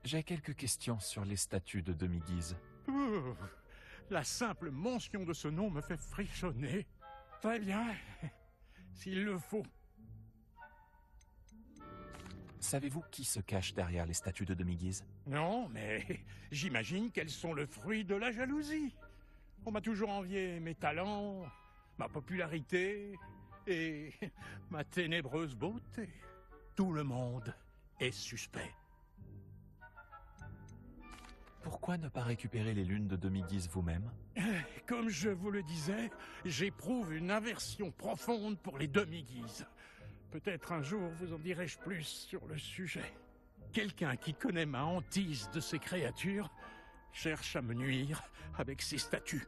J'ai quelques questions sur les statues de demi-guise. Ouh, la simple mention de ce nom me fait frissonner. Très bien, s'il le faut. Savez-vous qui se cache derrière les statues de demi-guise? Non, mais j'imagine qu'elles sont le fruit de la jalousie. On m'a toujours envié mes talents, ma popularité et ma ténébreuse beauté. Tout le monde est suspect. Pourquoi ne pas récupérer les lunes de demi-guise vous-même? Comme je vous le disais, j'éprouve une aversion profonde pour les demi-guises. Peut-être un jour vous en dirai-je plus sur le sujet. Quelqu'un qui connaît ma hantise de ces créatures cherche à me nuire avec ses statues.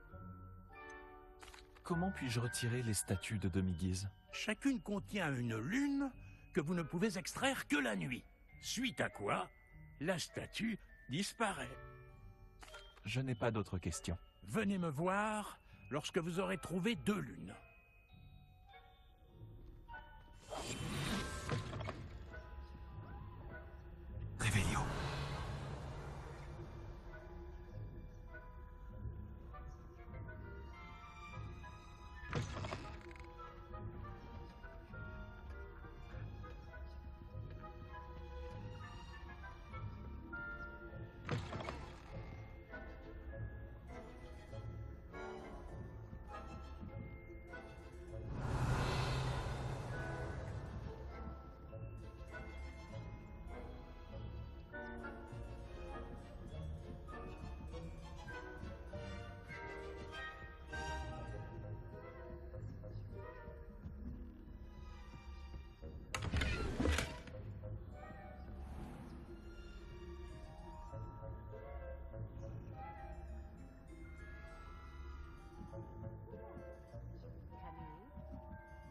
Comment puis-je retirer les statues de demi-guise? Chacune contient une lune que vous ne pouvez extraire que la nuit. Suite à quoi, la statue disparaît. Je n'ai pas d'autres questions. Venez me voir lorsque vous aurez trouvé 2 lunes. Réveillon.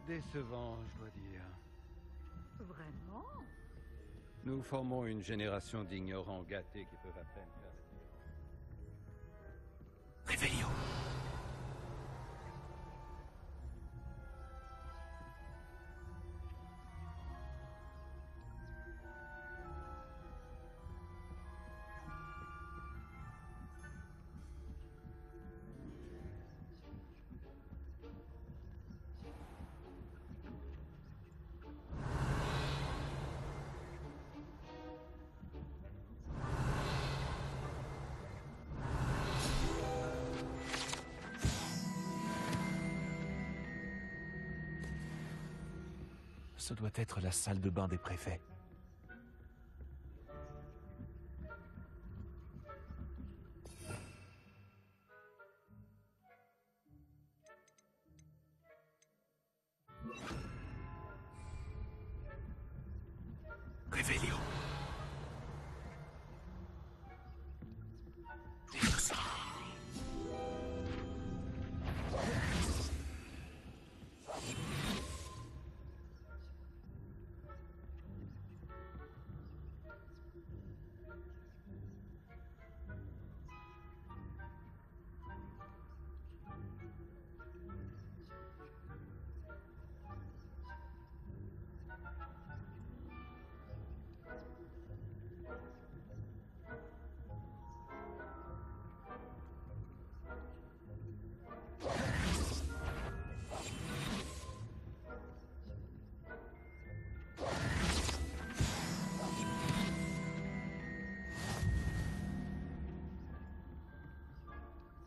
Décevant, je dois dire. Vraiment? Nous formons une génération d'ignorants gâtés qui peuvent à peine faire la différence. Réveillon. Ce doit être la salle de bain des préfets. Réveillon.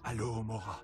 Allô, Mora.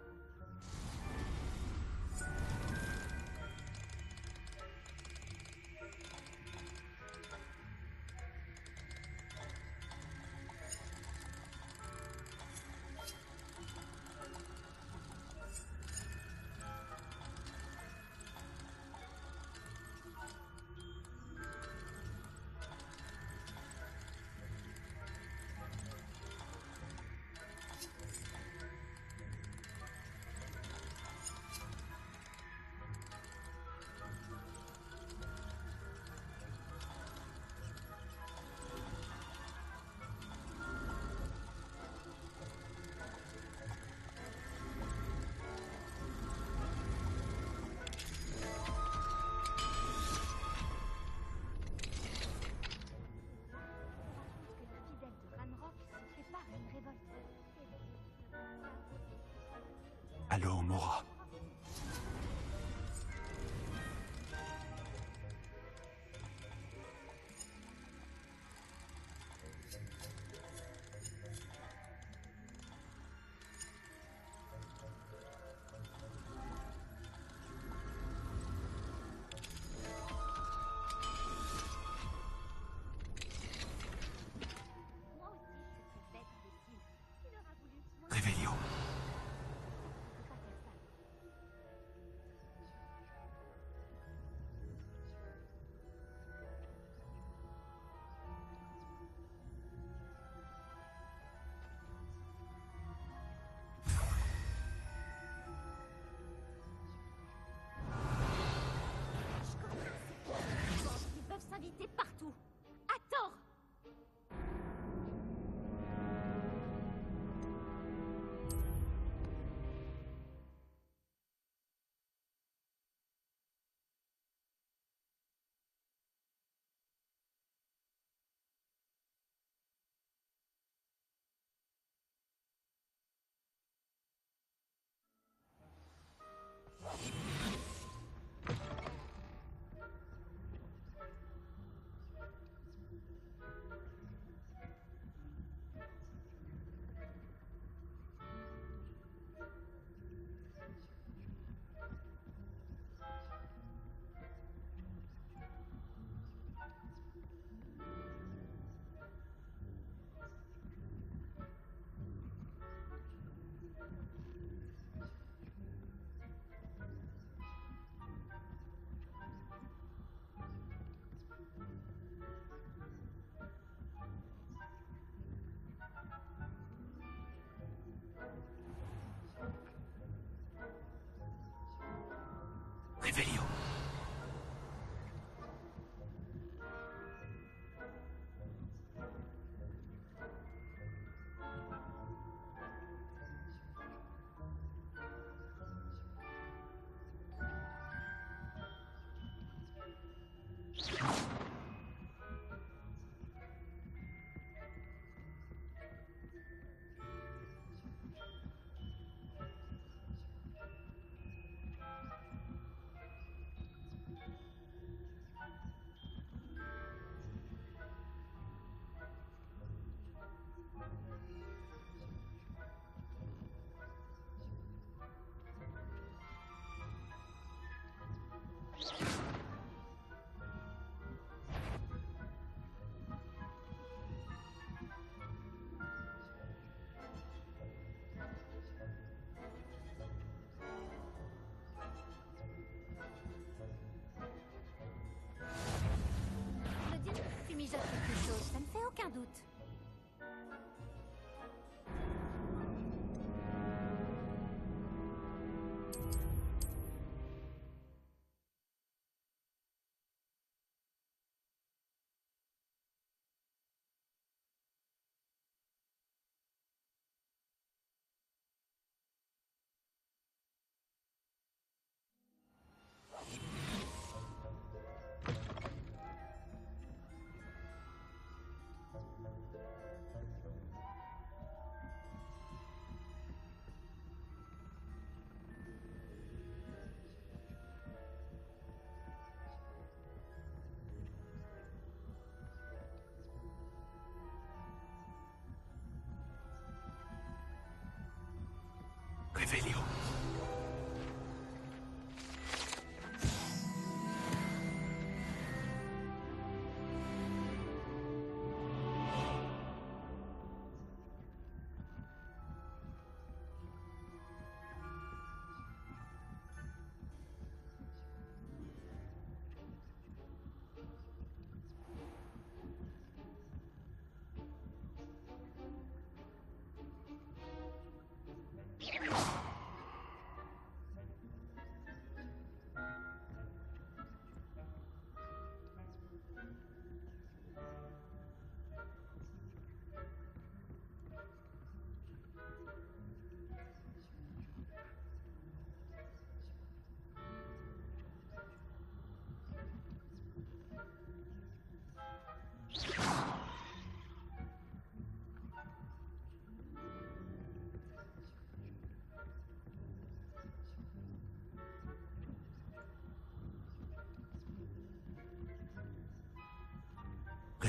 Allô, Mora. Réveillon.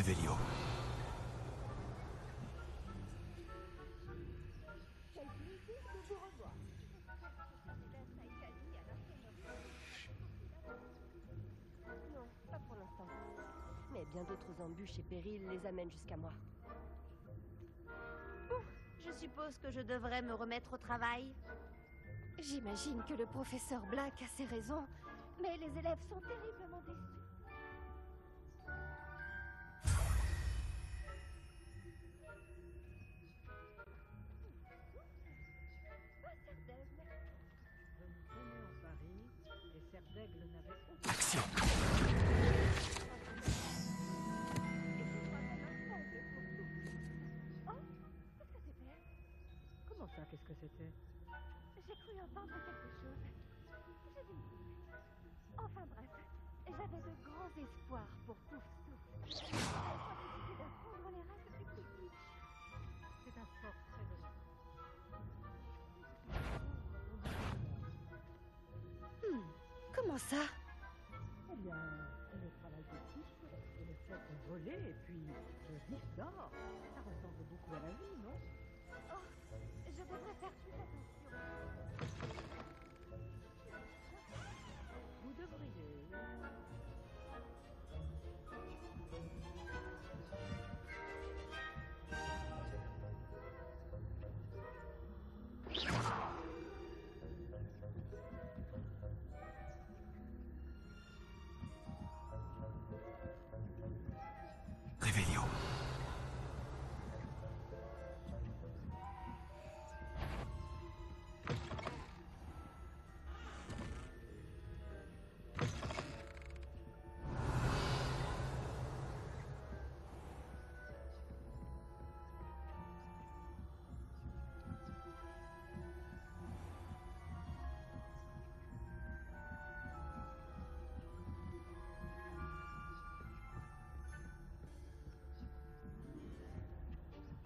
Révélio. Quel plaisir de vous revoir. Non, pas pour l'instant. Mais bien d'autres embûches et périls les amènent jusqu'à moi. Bon, je suppose que je devrais me remettre au travail. J'imagine que le professeur Black a ses raisons, mais les élèves sont terriblement déçus. Je me tenais en Paris et Serdaigle n'avait aucun... Action. Comment ça, qu'est-ce que c'était? J'ai cru entendre quelque chose. J'ai dû me tromper. Enfin bref, j'avais de grands espoirs pour Pouf Souffle. Je crois que c'était d'apprendre les règles du Quidditch. C'est un sport très délicat. Comment ça? Eh bien, le travail d'équipe et le fait de voler et puis de vivre d'or, ça ressemble beaucoup à la vie, non? Oh, je devrais faire plus attention. Vous devriez... Révélio.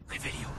Révélio.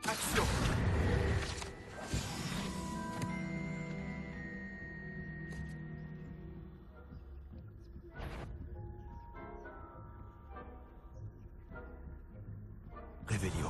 Action. Révélio.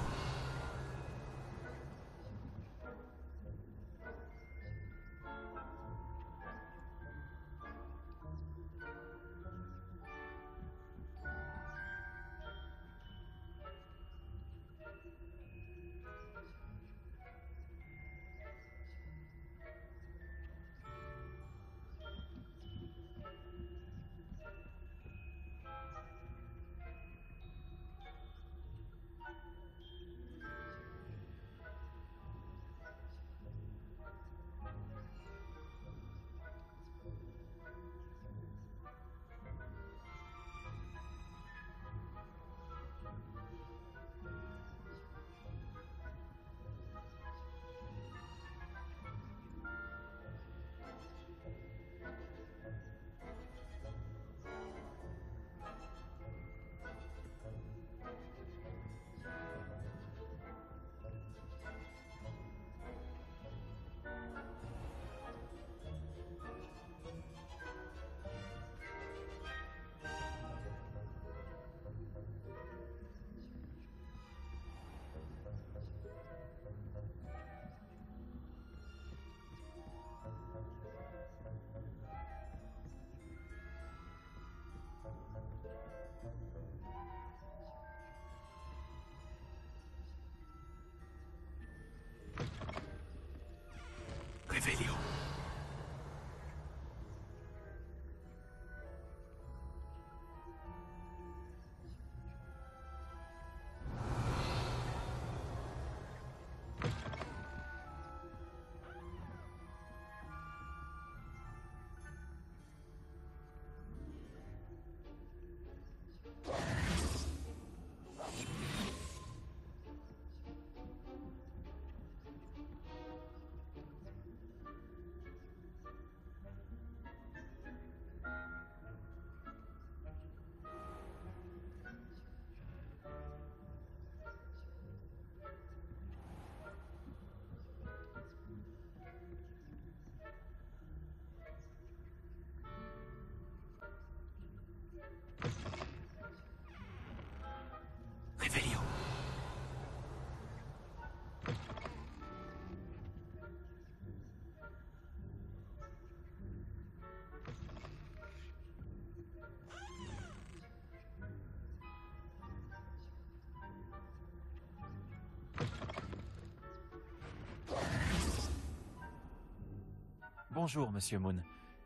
Bonjour, Monsieur Moon.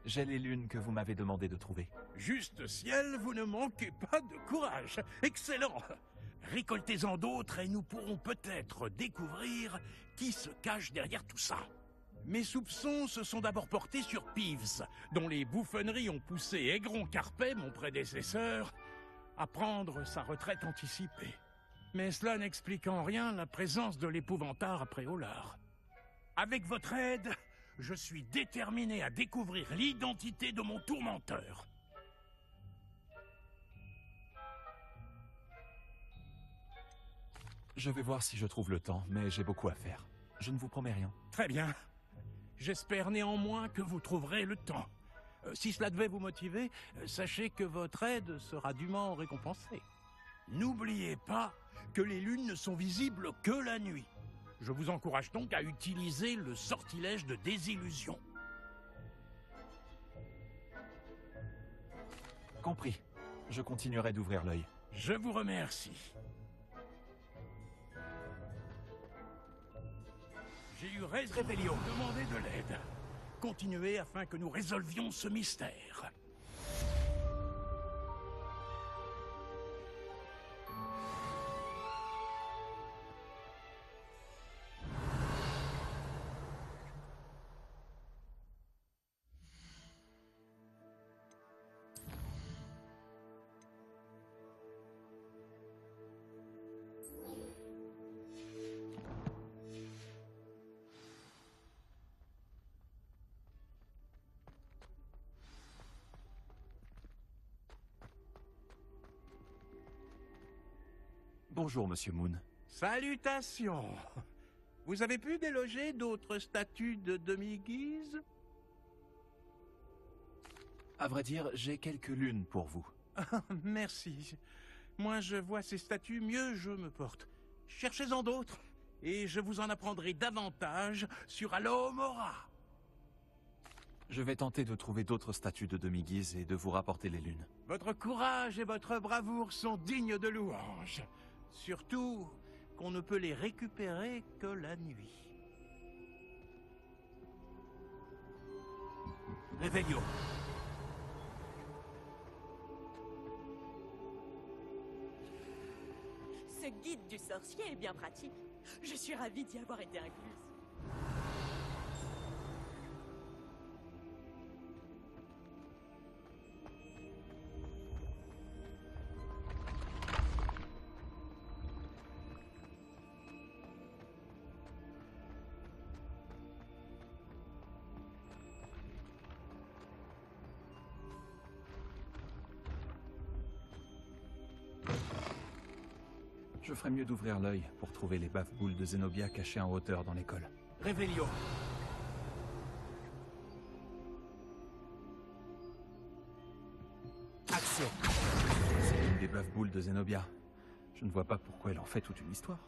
J'ai les lunes que vous m'avez demandé de trouver. Juste ciel, vous ne manquez pas de courage. Excellent. Récoltez-en d'autres et nous pourrons peut-être découvrir qui se cache derrière tout ça. Mes soupçons se sont d'abord portés sur Peeves, dont les bouffonneries ont poussé Aigron Carpet, mon prédécesseur, à prendre sa retraite anticipée. Mais cela n'explique en rien la présence de l'épouvantard après Hollard. Avec votre aide, je suis déterminé à découvrir l'identité de mon tourmenteur. Je vais voir si je trouve le temps, mais j'ai beaucoup à faire. Je ne vous promets rien. Très bien. J'espère néanmoins que vous trouverez le temps. Si cela devait vous motiver, sachez que votre aide sera dûment récompensée. N'oubliez pas que les lunes ne sont visibles que la nuit. Je vous encourage donc à utiliser le sortilège de désillusion. Compris. Je continuerai d'ouvrir l'œil. Je vous remercie. J'ai eu Réveillon demander de l'aide. Continuez afin que nous résolvions ce mystère. Bonjour, Monsieur Moon. Salutations. Vous avez pu déloger d'autres statues de demi-guise? À vrai dire, j'ai quelques lunes pour vous. Merci. Moins je vois ces statues, mieux je me porte. Cherchez-en d'autres, et je vous en apprendrai davantage sur Alohomora. Je vais tenter de trouver d'autres statues de demi-guise et de vous rapporter les lunes. Votre courage et votre bravoure sont dignes de louange. Surtout qu'on ne peut les récupérer que la nuit. Réveillon. Ce guide du sorcier est bien pratique. Je suis ravie d'y avoir été incluse. Je ferais mieux d'ouvrir l'œil pour trouver les baffe-boules de Zenobia cachées en hauteur dans l'école. Réveillon. Action. C'est une des baffe-boules de Zenobia. Je ne vois pas pourquoi elle en fait toute une histoire.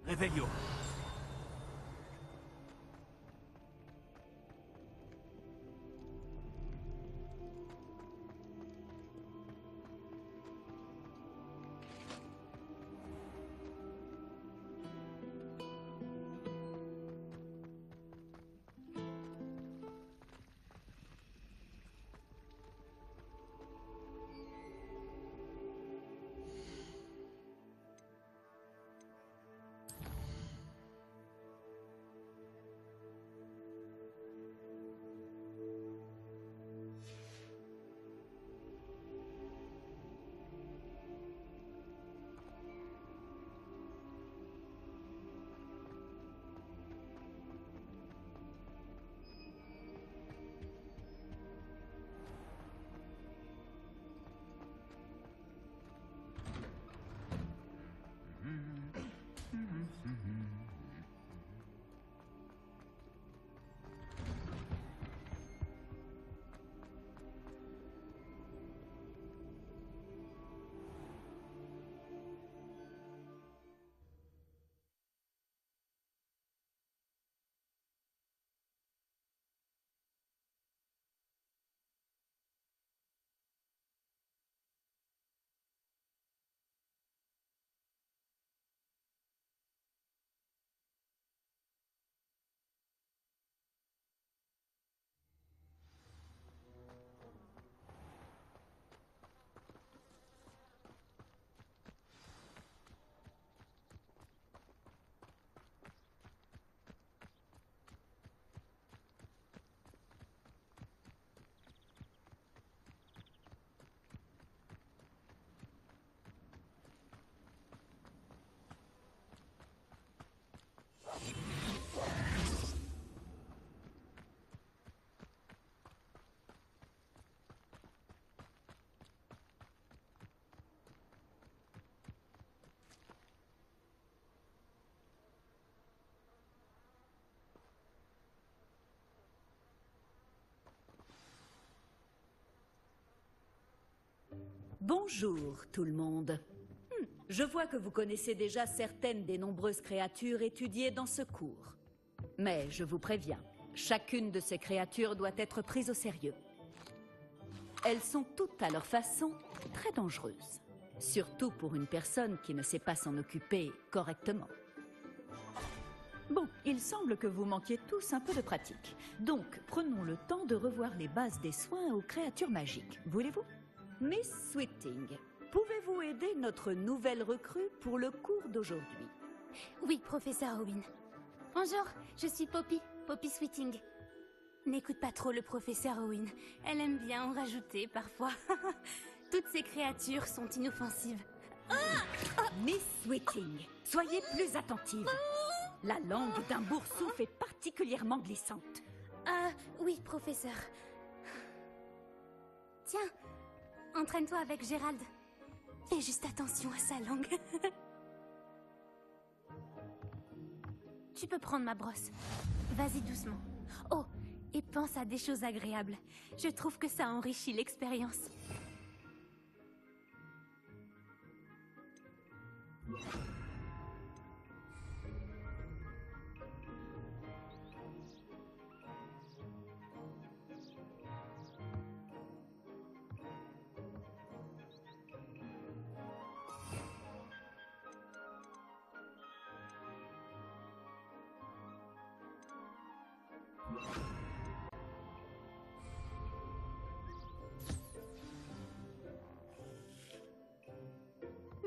Réveillon. Bonjour tout le monde. Je vois que vous connaissez déjà certaines des nombreuses créatures étudiées dans ce cours. Mais je vous préviens, chacune de ces créatures doit être prise au sérieux. Elles sont toutes à leur façon très dangereuses. Surtout pour une personne qui ne sait pas s'en occuper correctement. Bon, il semble que vous manquiez tous un peu de pratique. Donc, prenons le temps de revoir les bases des soins aux créatures magiques. Voulez-vous? Miss Sweeting, pouvez-vous aider notre nouvelle recrue pour le cours d'aujourd'hui? Oui, professeur Owen. Bonjour, je suis Poppy, Poppy Sweeting. N'écoute pas trop le professeur Owen. Elle aime bien en rajouter parfois. Toutes ces créatures sont inoffensives. Miss Sweeting, soyez plus attentive. La langue d'un boursouf est particulièrement glissante. Oui, professeur. Tiens, entraîne-toi avec Gérald. Fais juste attention à sa langue. Tu peux prendre ma brosse. Vas-y doucement. Oh, et pense à des choses agréables. Je trouve que ça enrichit l'expérience.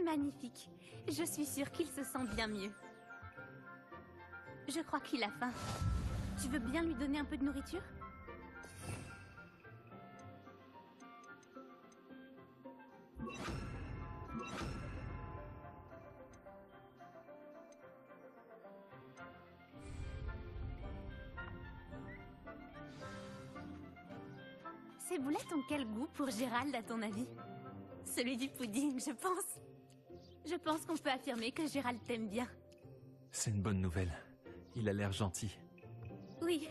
Magnifique. Je suis sûre qu'il se sent bien mieux. Je crois qu'il a faim. Tu veux bien lui donner un peu de nourriture? Ces boulettes ont quel goût pour Gérald, à ton avis? Celui du pudding, je pense. Je pense qu'on peut affirmer que Gérald t'aime bien. C'est une bonne nouvelle. Il a l'air gentil. Oui,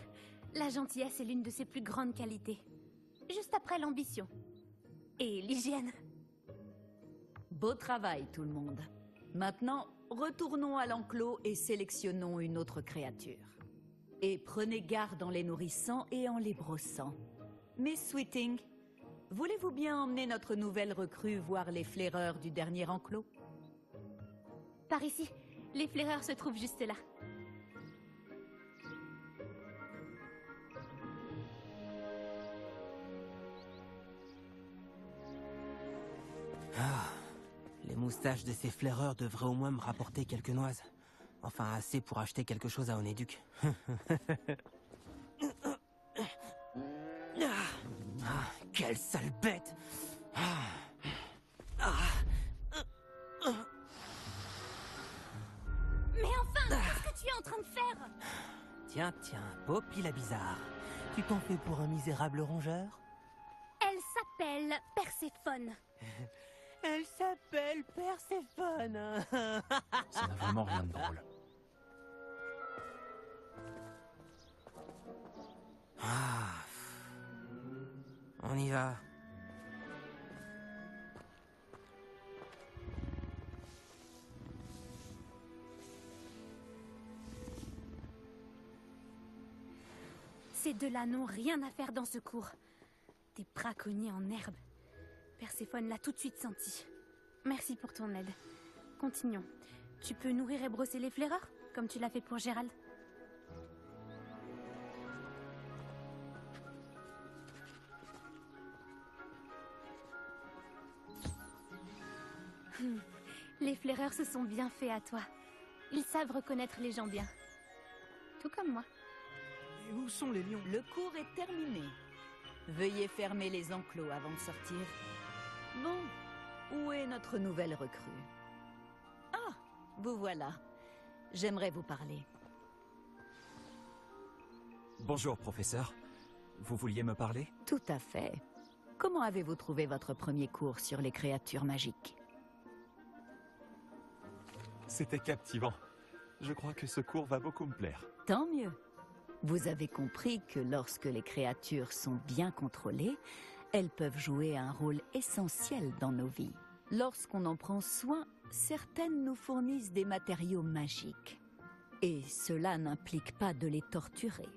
la gentillesse est l'une de ses plus grandes qualités. Juste après l'ambition. Et l'hygiène. Beau travail tout le monde. Maintenant, retournons à l'enclos et sélectionnons une autre créature. Et prenez garde en les nourrissant et en les brossant. Miss Sweeting, voulez-vous bien emmener notre nouvelle recrue voir les flaireurs du dernier enclos? Par ici, les flaireurs se trouvent juste là. Les moustaches de ces flaireurs devraient au moins me rapporter quelques noises. Enfin, assez pour acheter quelque chose à Onéduc. Quelle sale bête! Mais enfin, qu'est-ce que tu es en train de faire? Tiens, Poppy la bizarre. Tu t'en fais pour un misérable rongeur? Elle s'appelle Perséphone. Elle s'appelle Perséphone. Ça n'a vraiment rien de drôle. On y va. Ces deux-là n'ont rien à faire dans ce cours. Des braconniers en herbe. Perséphone l'a tout de suite senti. Merci pour ton aide. Continuons. Tu peux nourrir et brosser les flaireurs, comme tu l'as fait pour Gérald? Les flaireurs se sont bien faits à toi. Ils savent reconnaître les gens bien. Tout comme moi. Et où sont les lions? Le cours est terminé. Veuillez fermer les enclos avant de sortir. Bon, où est notre nouvelle recrue? Ah, vous voilà. J'aimerais vous parler. Bonjour, professeur. Vous vouliez me parler? Tout à fait. Comment avez-vous trouvé votre premier cours sur les créatures magiques? C'était captivant. Je crois que ce cours va beaucoup me plaire. Tant mieux. Vous avez compris que lorsque les créatures sont bien contrôlées, Elles peuvent jouer un rôle essentiel dans nos vies. Lorsqu'on en prend soin, certaines nous fournissent des matériaux magiques. Et cela n'implique pas de les torturer.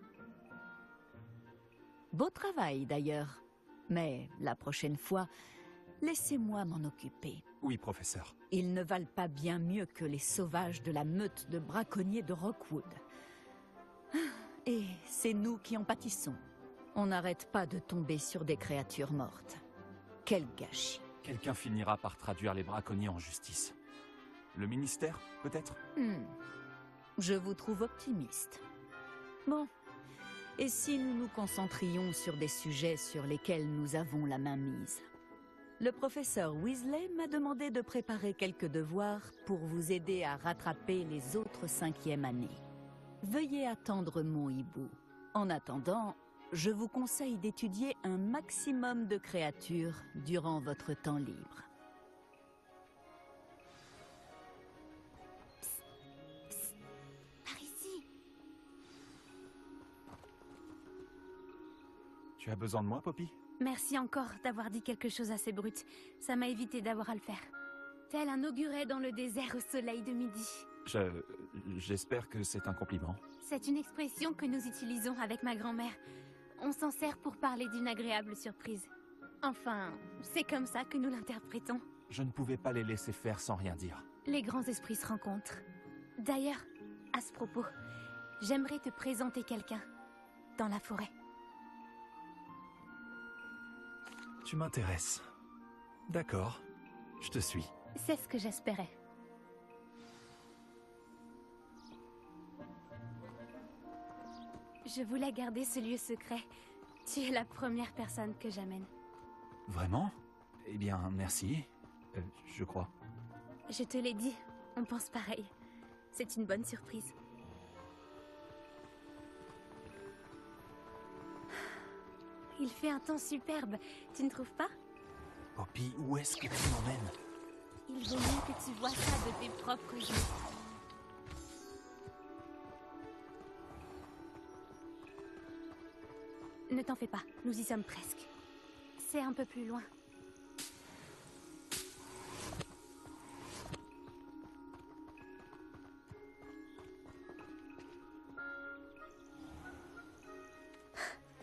Beau travail d'ailleurs, mais la prochaine fois, laissez-moi m'en occuper. Oui, professeur. Ils ne valent pas bien mieux que les sauvages de la meute de braconniers de Rockwood. Et c'est nous qui en pâtissons. On n'arrête pas de tomber sur des créatures mortes. Quel gâchis. Quelqu'un finira par traduire les braconniers en justice. Le ministère, peut-être? Je vous trouve optimiste. Bon, et si nous nous concentrions sur des sujets sur lesquels nous avons la main mise? Le professeur Weasley m'a demandé de préparer quelques devoirs pour vous aider à rattraper les autres 5e années. Veuillez attendre mon hibou. En attendant, je vous conseille d'étudier un maximum de créatures durant votre temps libre. Par ici. Tu as besoin de moi, Poppy? Merci encore d'avoir dit quelque chose assez brut. Ça m'a évité d'avoir à le faire. Tel un auguret dans le désert au soleil de midi. J'espère que c'est un compliment. C'est une expression que nous utilisons avec ma grand-mère. On s'en sert pour parler d'une agréable surprise. Enfin, c'est comme ça que nous l'interprétons. Je ne pouvais pas les laisser faire sans rien dire. Les grands esprits se rencontrent. D'ailleurs, à ce propos, j'aimerais te présenter quelqu'un dans la forêt. Tu m'intéresses. D'accord, je te suis. C'est ce que j'espérais. Je voulais garder ce lieu secret. Tu es la première personne que j'amène. Vraiment? Eh bien, merci. Je crois. Je te l'ai dit, on pense pareil. C'est une bonne surprise. Il fait un temps superbe, tu ne trouves pas? Poppy, où est-ce que tu m'emmènes? Il vaut mieux que tu vois ça de tes propres yeux. Ne t'en fais pas, nous y sommes presque. C'est un peu plus loin.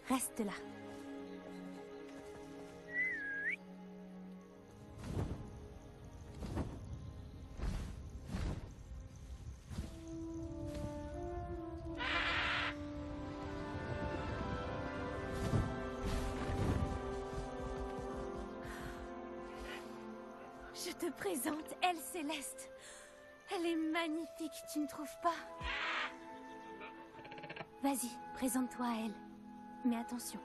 Reste là. Je te présente Elle Céleste. Elle est magnifique, tu ne trouves pas? Vas-y, présente-toi à elle. Mais attention,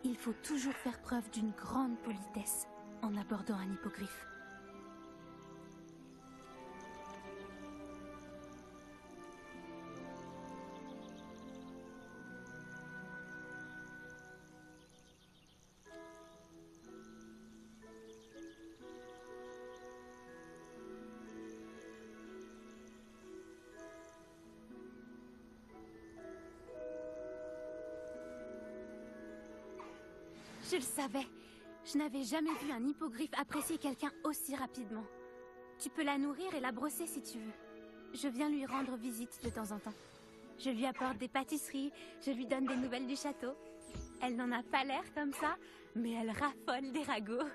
il faut toujours faire preuve d'une grande politesse en abordant un hippogriffe. Je le savais. Je n'avais jamais vu un hippogriffe apprécier quelqu'un aussi rapidement. Tu peux la nourrir et la brosser si tu veux. Je viens lui rendre visite de temps en temps. Je lui apporte des pâtisseries, je lui donne des nouvelles du château. Elle n'en a pas l'air comme ça, mais elle raffole des ragots.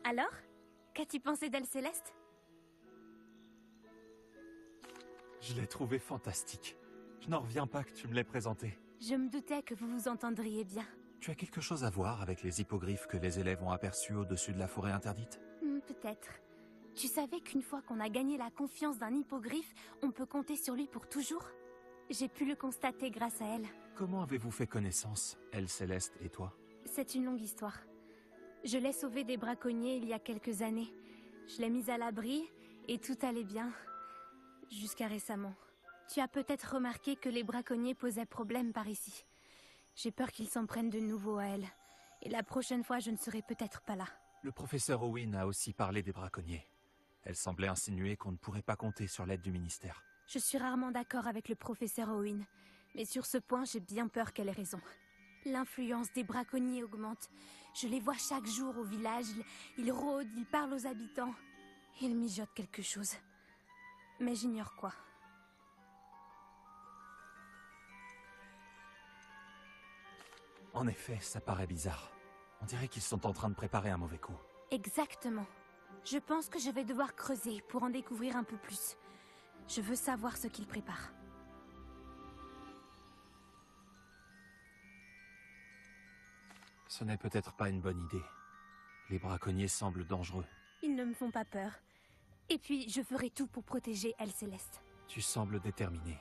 Alors, qu'as-tu pensé d'Elle Céleste? Je l'ai trouvé fantastique. Je n'en reviens pas que tu me l'aies présenté. Je me doutais que vous vous entendriez bien. Tu as quelque chose à voir avec les hippogriffes que les élèves ont aperçus au-dessus de la forêt interdite? Peut-être. Tu savais qu'une fois qu'on a gagné la confiance d'un hippogriffe, on peut compter sur lui pour toujours? J'ai pu le constater grâce à elle. Comment avez-vous fait connaissance, Elle Céleste et toi? C'est une longue histoire. Je l'ai sauvé des braconniers il y a quelques années. Je l'ai mise à l'abri et tout allait bien. Jusqu'à récemment. Tu as peut-être remarqué que les braconniers posaient problème par ici. J'ai peur qu'ils s'en prennent de nouveau à elle. Et la prochaine fois, je ne serai peut-être pas là. Le professeur Owen a aussi parlé des braconniers. Elle semblait insinuer qu'on ne pourrait pas compter sur l'aide du ministère. Je suis rarement d'accord avec le professeur Owen. Mais sur ce point, j'ai bien peur qu'elle ait raison. L'influence des braconniers augmente. Je les vois chaque jour au village. Ils rôdent, ils parlent aux habitants. Ils mijotent quelque chose. Mais j'ignore quoi. En effet, ça paraît bizarre. On dirait qu'ils sont en train de préparer un mauvais coup. Exactement. Je pense que je vais devoir creuser pour en découvrir un peu plus. Je veux savoir ce qu'ils préparent. Ce n'est peut-être pas une bonne idée. Les braconniers semblent dangereux. Ils ne me font pas peur. Et puis, je ferai tout pour protéger Elle Céleste. Tu sembles déterminé.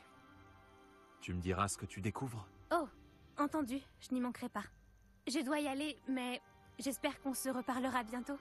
Tu me diras ce que tu découvres? Oh, entendu, je n'y manquerai pas. Je dois y aller, mais j'espère qu'on se reparlera bientôt.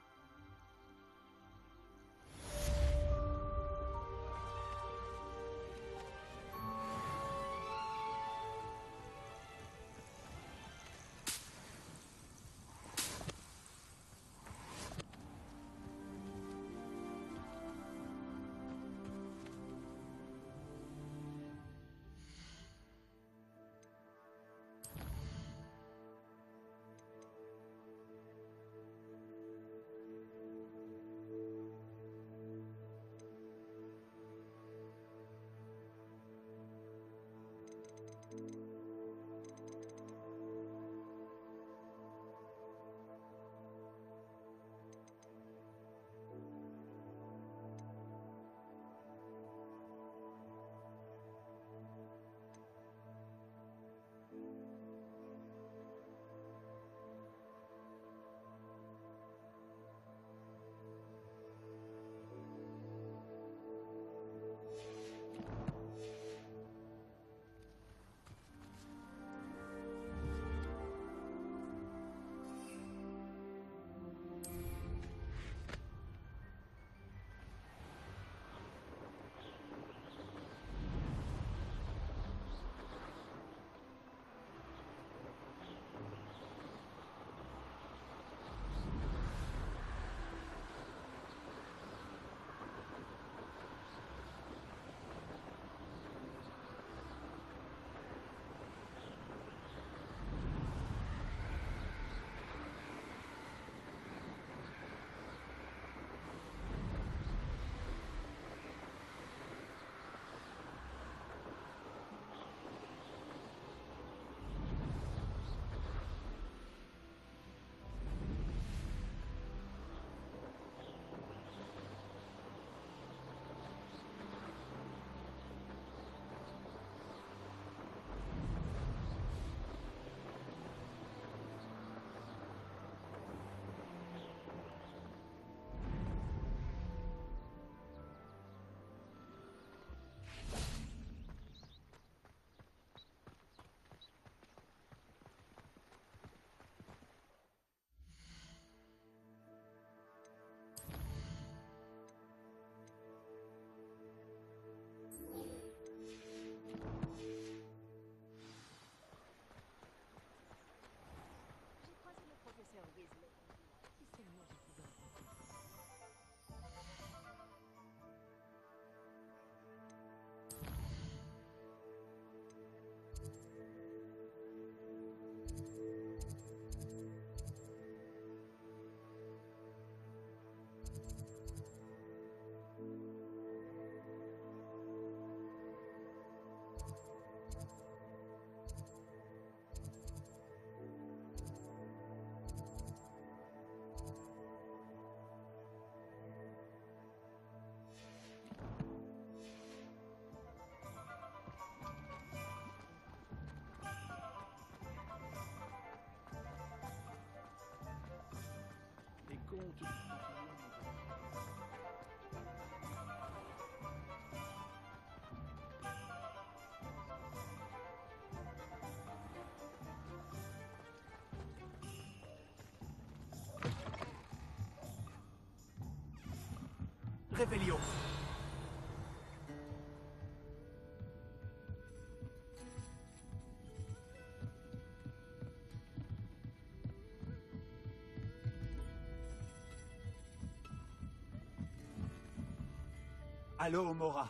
compte. Réveillon. Allô, Mora.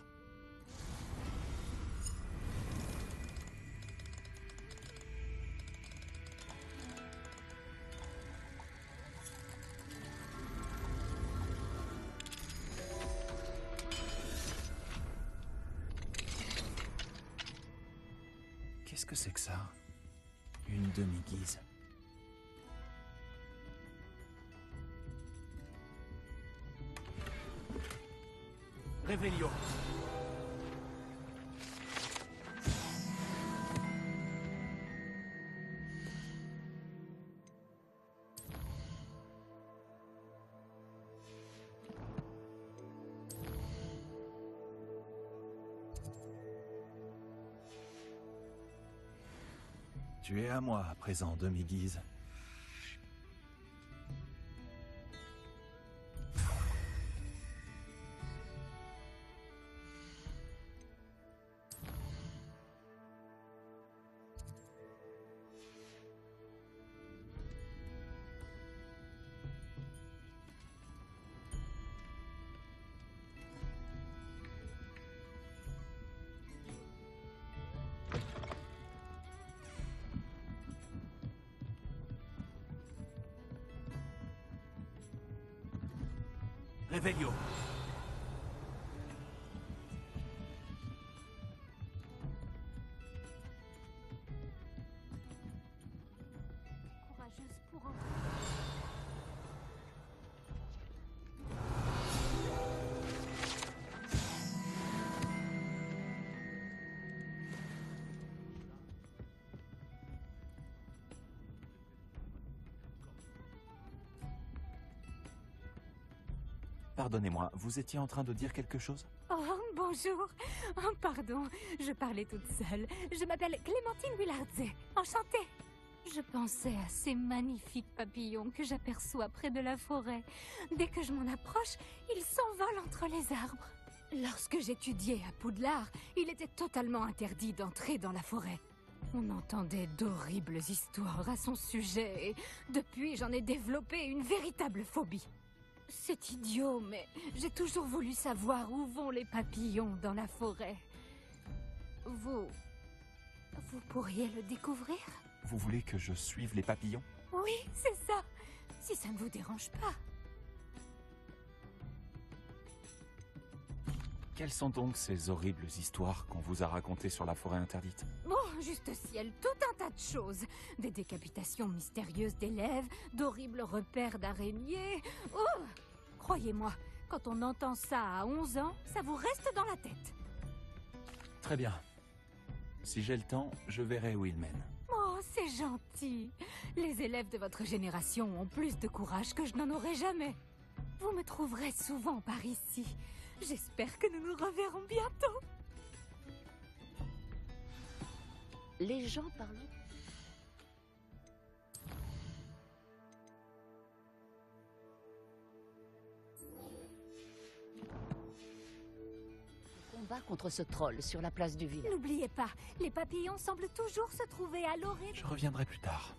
Qu'est-ce que c'est que ça? Une demi-guise. Réveillon. Tu es à moi à présent, demi-guise. Réveillon. Courageuse pour entrer. Pardonnez-moi, vous étiez en train de dire quelque chose? Oh, bonjour. Oh, pardon, je parlais toute seule. Je m'appelle Clémentine Willardze. Enchantée. Je pensais à ces magnifiques papillons que j'aperçois près de la forêt. Dès que je m'en approche, ils s'envolent entre les arbres. Lorsque j'étudiais à Poudlard, il était totalement interdit d'entrer dans la forêt. On entendait d'horribles histoires à son sujet et depuis, j'en ai développé une véritable phobie. C'est idiot, mais j'ai toujours voulu savoir où vont les papillons dans la forêt. Vous pourriez le découvrir? Vous voulez que je suive les papillons? Oui, c'est ça. Si ça ne vous dérange pas. Quelles sont donc ces horribles histoires qu'on vous a racontées sur la forêt interdite? Oh, juste ciel, tout un tas de choses. Des décapitations mystérieuses d'élèves, d'horribles repères d'araignées. Oh! Croyez-moi, quand on entend ça à 11 ans, ça vous reste dans la tête. Très bien. Si j'ai le temps, je verrai où il mène. Oh, c'est gentil. Les élèves de votre génération ont plus de courage que je n'en aurai jamais. Vous me trouverez souvent par ici. J'espère que nous nous reverrons bientôt. Les gens parlent. Combat contre ce troll sur la place du village. N'oubliez pas, les papillons semblent toujours se trouver à l'orée. Je reviendrai plus tard.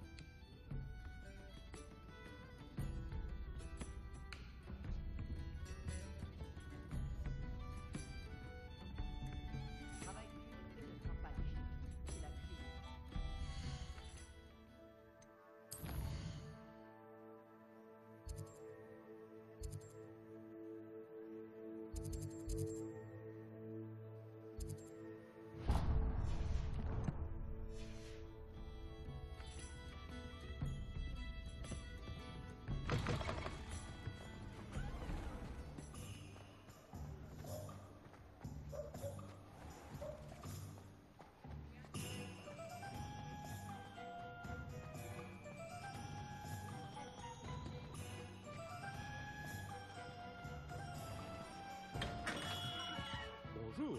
Bonjour.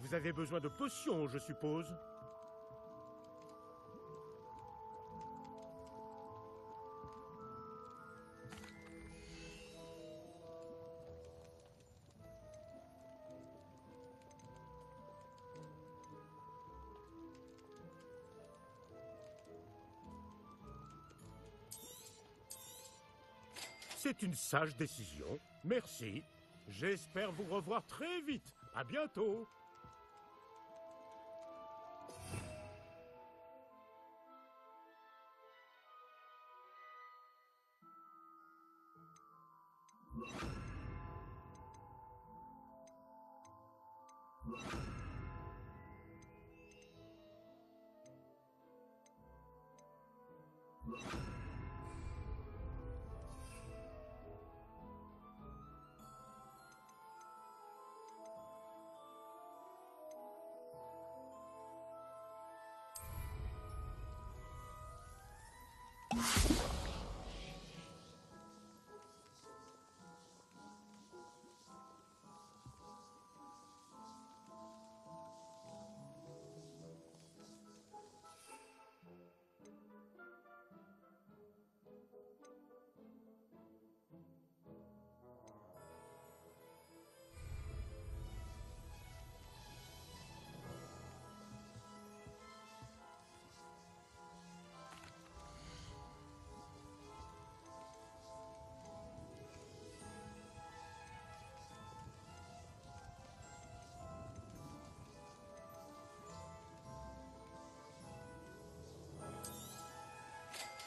Vous avez besoin de potions, je suppose? C'est une sage décision. Merci. J'espère vous revoir très vite. À bientôt.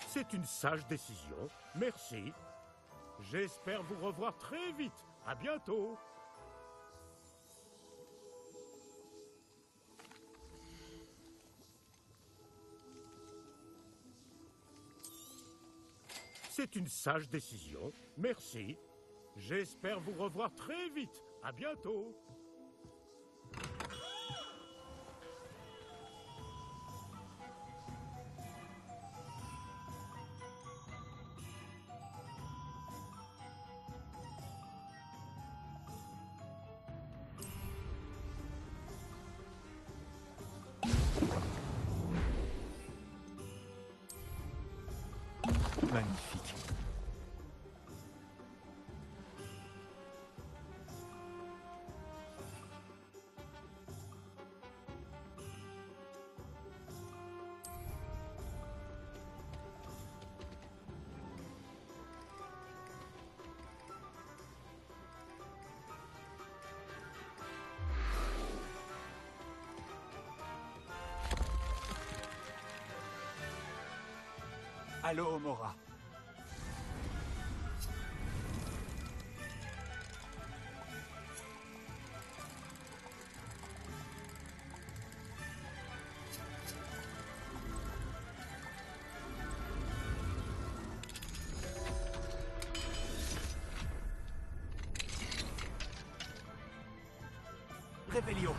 C'est une sage décision. Merci. J'espère vous revoir très vite. À bientôt. C'est une sage décision. Merci. J'espère vous revoir très vite. À bientôt. Magnifique. Allô, Mora. Réveillon.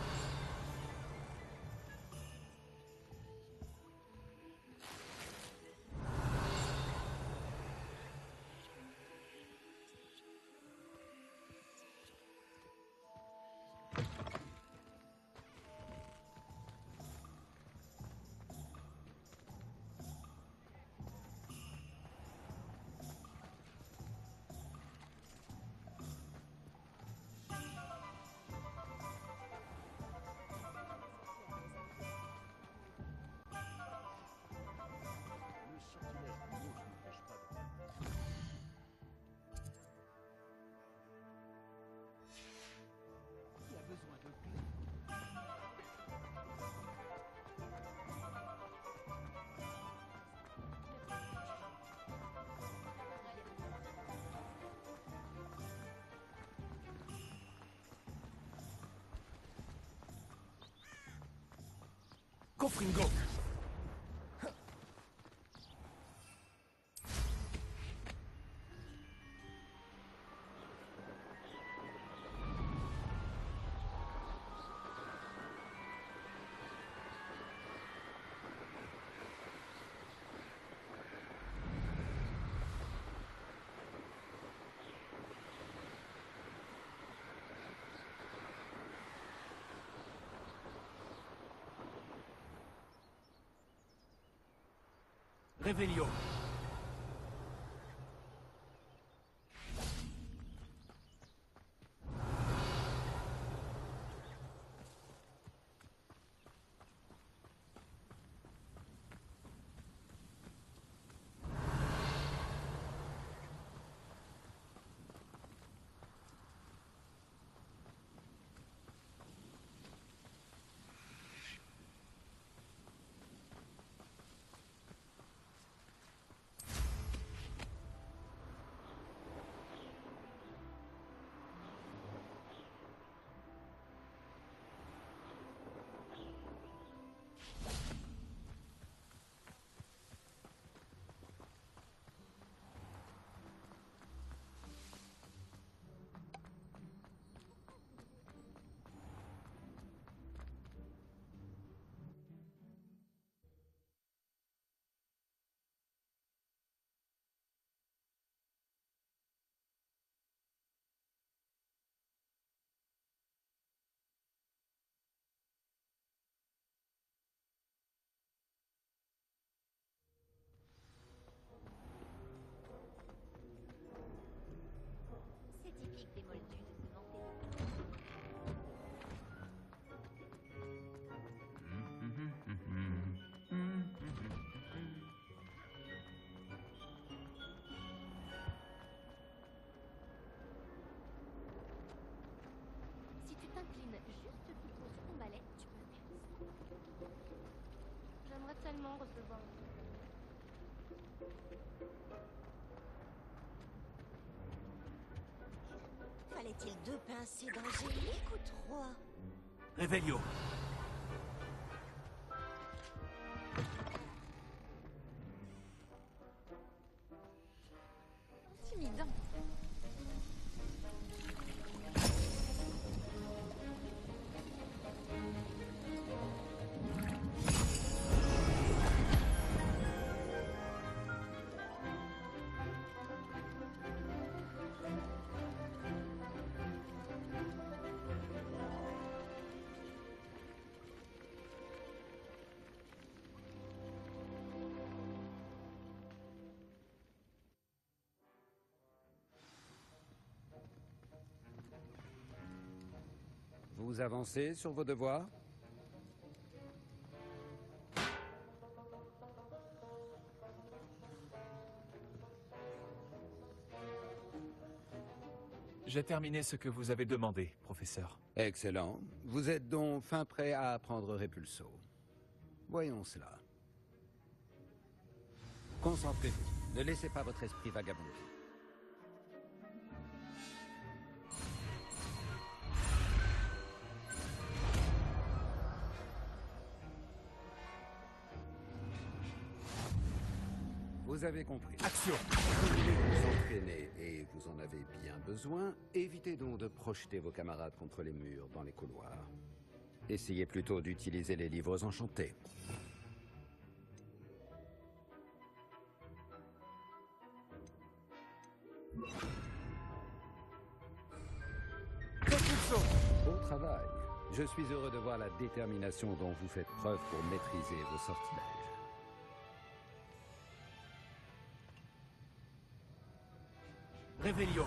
Confringo. Réveillon. a-t-il 2 pincées d'angélique ou 3? Réveillon. Intimidant. Vous avancez sur vos devoirs? J'ai terminé ce que vous avez demandé, professeur. Excellent. Vous êtes donc fin prêt à apprendre Repulso. Voyons cela. Concentrez-vous. Ne laissez pas votre esprit vagabonder. Vous avez compris. Action! Vous voulez vous entraîner et vous en avez bien besoin, évitez donc de projeter vos camarades contre les murs dans les couloirs. Essayez plutôt d'utiliser les livres enchantés. Bon travail. Je suis heureux de voir la détermination dont vous faites preuve pour maîtriser vos sortilèges. Réveillon.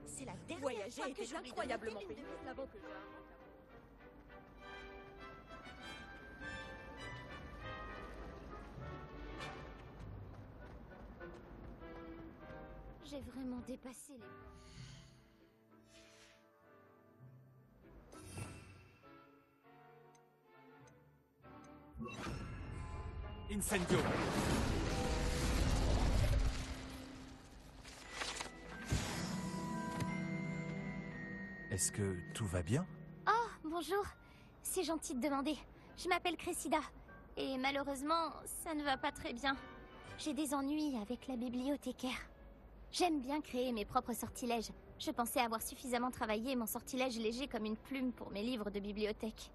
C'est la dernière Voyager fois que était j'oublie de incroyablement noter payant. l'une de mes Avant que J'ai vraiment dépassé les... Incendio. Est-ce que tout va bien? Oh, bonjour. C'est gentil de demander. Je m'appelle Cressida. Et malheureusement, ça ne va pas très bien. J'ai des ennuis avec la bibliothécaire. J'aime bien créer mes propres sortilèges. Je pensais avoir suffisamment travaillé mon sortilège léger comme une plume pour mes livres de bibliothèque.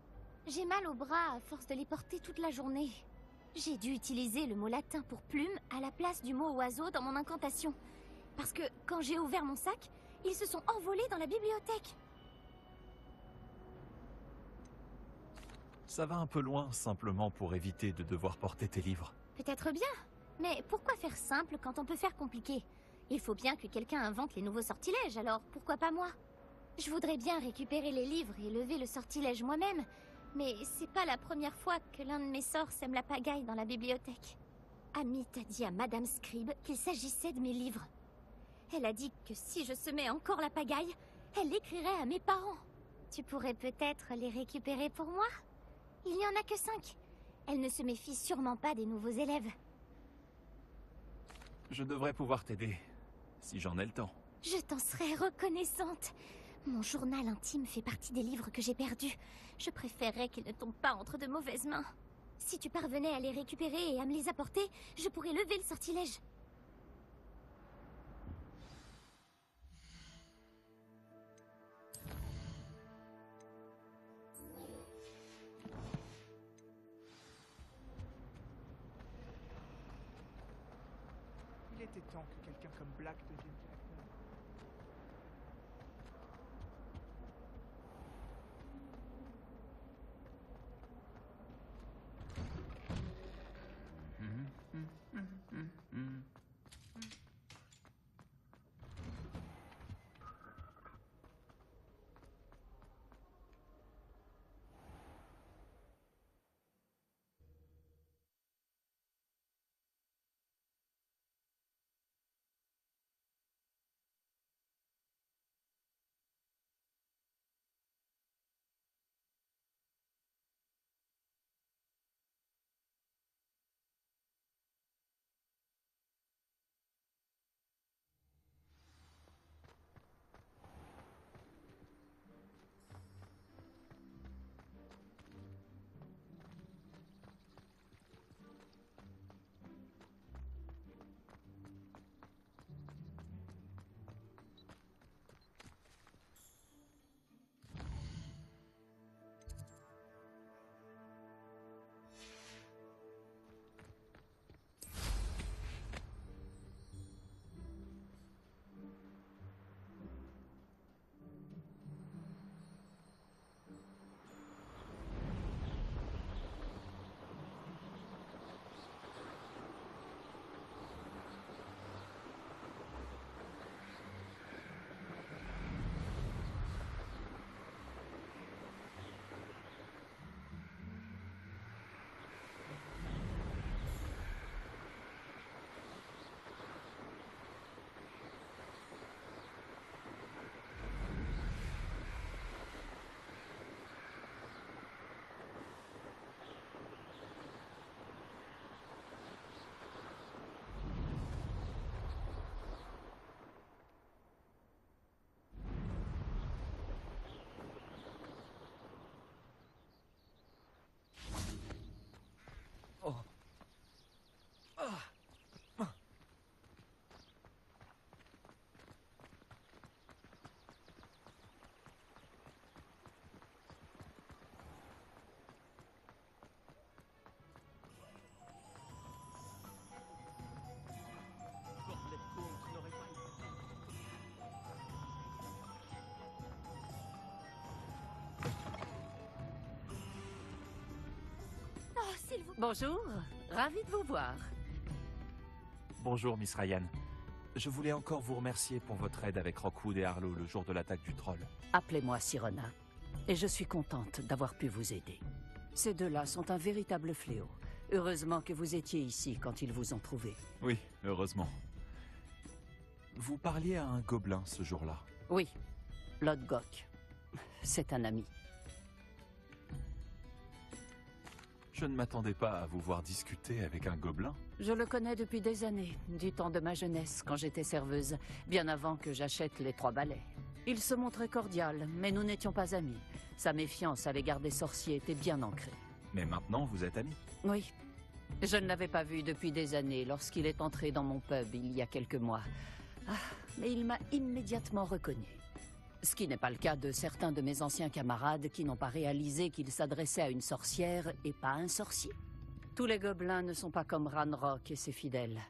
J'ai mal au bras à force de les porter toute la journée. J'ai dû utiliser le mot latin pour plume à la place du mot oiseau dans mon incantation. Parce que quand j'ai ouvert mon sac, ils se sont envolés dans la bibliothèque. Ça va un peu loin, simplement pour éviter de devoir porter tes livres. Peut-être bien. Mais pourquoi faire simple quand on peut faire compliqué? Il faut bien que quelqu'un invente les nouveaux sortilèges, alors pourquoi pas moi? Je voudrais bien récupérer les livres et lever le sortilège moi-même, mais c'est pas la première fois que l'un de mes sorts sème la pagaille dans la bibliothèque. Amit a dit à Madame Scribe qu'il s'agissait de mes livres. Elle a dit que si je semais encore la pagaille, elle l'écrirait à mes parents. Tu pourrais peut-être les récupérer pour moi? Il n'y en a que 5. Elle ne se méfie sûrement pas des nouveaux élèves. Je devrais pouvoir t'aider, si j'en ai le temps. Je t'en serais reconnaissante. Mon journal intime fait partie des livres que j'ai perdus. Je préférerais qu'ils ne tombent pas entre de mauvaises mains. Si tu parvenais à les récupérer et à me les apporter, je pourrais lever le sortilège. Il était temps que quelqu'un comme Black devienne directeur. Bonjour, ravi de vous voir. Bonjour, Miss Ryan. Je voulais encore vous remercier pour votre aide avec Rockwood et Harlow le jour de l'attaque du troll. Appelez-moi Sirona, et je suis contente d'avoir pu vous aider. Ces deux-là sont un véritable fléau. Heureusement que vous étiez ici quand ils vous ont trouvé. Oui, heureusement. Vous parliez à un gobelin ce jour-là. Oui, Lodgok. C'est un ami. Je ne m'attendais pas à vous voir discuter avec un gobelin. Je le connais depuis des années, du temps de ma jeunesse, quand j'étais serveuse, bien avant que j'achète les 3 balais. Il se montrait cordial, mais nous n'étions pas amis. Sa méfiance à l'égard des sorciers était bien ancrée. Mais maintenant, vous êtes amis. Oui. Je ne l'avais pas vu depuis des années lorsqu'il est entré dans mon pub il y a quelques mois. Ah, mais il m'a immédiatement reconnu. Ce qui n'est pas le cas de certains de mes anciens camarades qui n'ont pas réalisé qu'il s'adressait à une sorcière et pas à un sorcier. Tous les gobelins ne sont pas comme Ranrock et ses fidèles.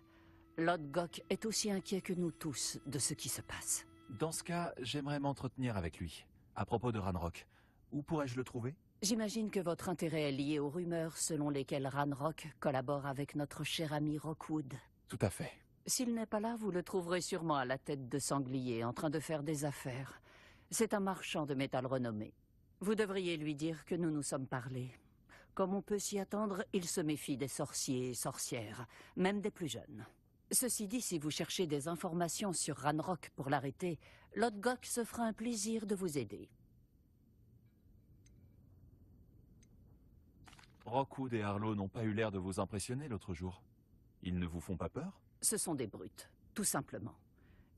Lodgok est aussi inquiet que nous tous de ce qui se passe. Dans ce cas, j'aimerais m'entretenir avec lui. À propos de Ranrock, où pourrais-je le trouver? J'imagine que votre intérêt est lié aux rumeurs selon lesquelles Ranrock collabore avec notre cher ami Rockwood. Tout à fait. S'il n'est pas là, vous le trouverez sûrement à la tête de sanglier, en train de faire des affaires. C'est un marchand de métal renommé. Vous devriez lui dire que nous nous sommes parlé. Comme on peut s'y attendre, il se méfie des sorciers et sorcières, même des plus jeunes. Ceci dit, si vous cherchez des informations sur Ranrock pour l'arrêter, Lodgok se fera un plaisir de vous aider. Rockwood et Harlow n'ont pas eu l'air de vous impressionner l'autre jour. Ils ne vous font pas peur? Ce sont des brutes, tout simplement.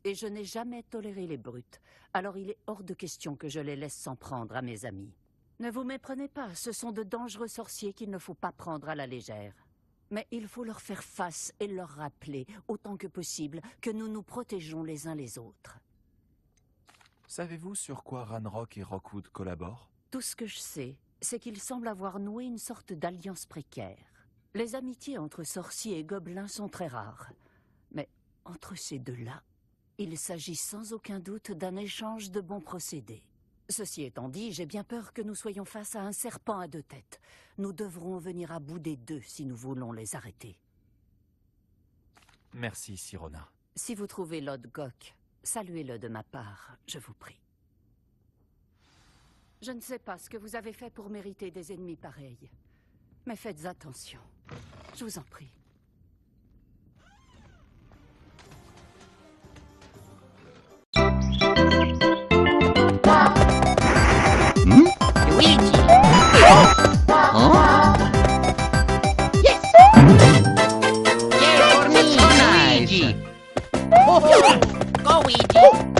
Et je n'ai jamais toléré les brutes, alors il est hors de question que je les laisse s'en prendre à mes amis. Ne vous méprenez pas, ce sont de dangereux sorciers qu'il ne faut pas prendre à la légère. Mais il faut leur faire face et leur rappeler, autant que possible, que nous nous protégeons les uns les autres. Savez-vous sur quoi Ranrock et Rockwood collaborent? Tout ce que je sais, c'est qu'ils semblent avoir noué une sorte d'alliance précaire. Les amitiés entre sorciers et gobelins sont très rares. Mais entre ces deux-là, il s'agit sans aucun doute d'un échange de bons procédés. Ceci étant dit, j'ai bien peur que nous soyons face à un serpent à 2 têtes. Nous devrons venir à bout des deux si nous voulons les arrêter. Merci, Sirona. Si vous trouvez Lodgok, saluez-le de ma part, je vous prie. Je ne sais pas ce que vous avez fait pour mériter des ennemis pareils. Mais faites attention. Je vous en prie. Luigi! Yes! Yeah, for me! Luigi! Go, Luigi!